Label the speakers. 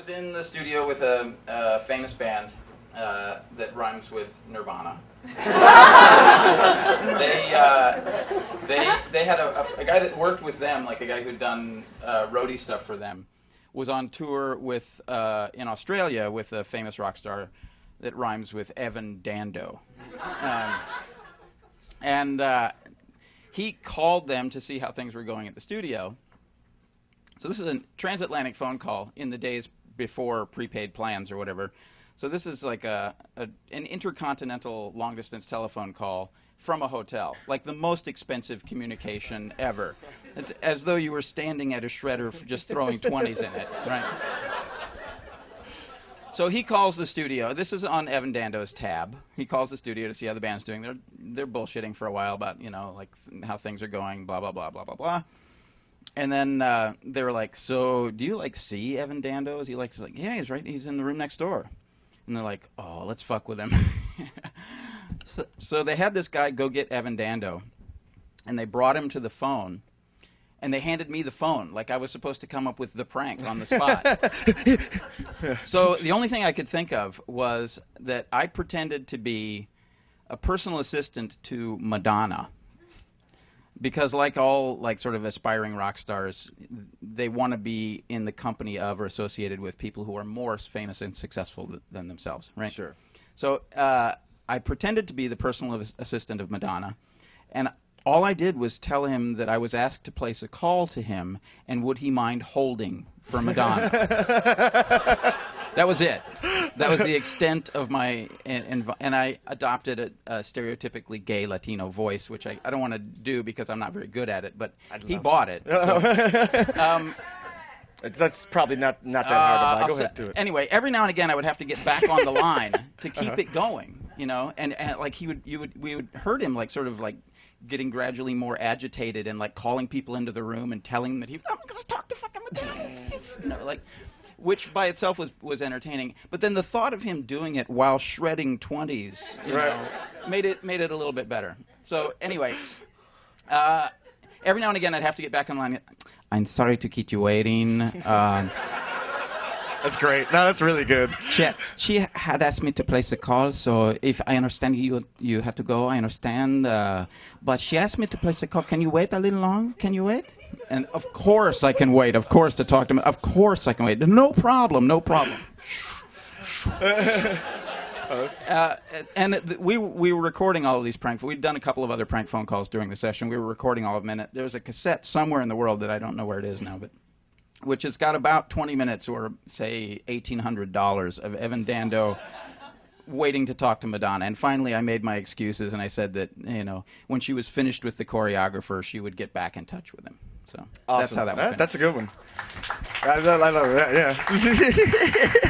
Speaker 1: was in the studio with a famous band that rhymes with Nirvana. They had a guy that worked with them, like a guy who'd done roadie stuff for them, was on tour with in Australia with a famous rock star that rhymes with Evan Dando. And he called them to see how things were going at the studio. So this is a transatlantic phone call in the days before prepaid plans or whatever. So this is like an intercontinental long-distance telephone call from a hotel, like the most expensive communication ever. It's as though you were standing at a shredder just throwing 20s in it, right? So he calls the studio. This is on Evan Dando's tab. He calls the studio to see how the band's doing. They're bullshitting for a while about, you know, like how things are going, blah, blah, blah, blah, blah, blah. And then they were like, so do you, like, see Evan Dando? Is he like, yeah, he's right. He's in the room next door. And they're like, oh, let's fuck with him. So they had this guy go get Evan Dando, and they brought him to the phone, and they handed me the phone, like I was supposed to come up with the prank on the spot. So the only thing I could think of was that I pretended to be a personal assistant to Madonna. Because like all like sort of aspiring rock stars, they want to be in the company of or associated with people who are more famous and successful than themselves, right?
Speaker 2: Sure.
Speaker 1: So I pretended to be the personal assistant of Madonna, and all I did was tell him that I was asked to place a call to him, and would he mind holding for Madonna? That was it. That was the extent of my, and I adopted a stereotypically gay Latino voice, which I don't want to do because I'm not very good at it, but he bought it. So,
Speaker 2: that's probably not that hard to buy. Go ahead, do it.
Speaker 1: Anyway, every now and again I would have to get back on the line to keep it going, you know, and like we would hurt him, like sort of like getting gradually more agitated and like calling people into the room and telling them that I'm going to talk to fucking Madonna, you know, like. Which by itself was entertaining, but then the thought of him doing it while shredding 20s, you know, made it a little bit better. So anyway, every now and again I'd have to get back on the line. I'm sorry to keep you waiting.
Speaker 2: That's great. No, that's really good.
Speaker 1: She had asked me to place a call, so if I understand you have to go, I understand. But she asked me to place a call. Can you wait a little long? Can you wait? And of course I can wait. Of course to talk to me. Of course I can wait. No problem. No problem. We were recording all of these prank. We'd done a couple of other prank phone calls during the session. We were recording all of them. And there's a cassette somewhere in the world that I don't know where it is now, but which has got about 20 minutes or, say, $1,800 of Evan Dando waiting to talk to Madonna. And finally, I made my excuses, and I said that, you know, when she was finished with the choreographer, she would get back in touch with him. So
Speaker 2: awesome.
Speaker 1: That's how that went.
Speaker 2: That's a good one. I love it, yeah.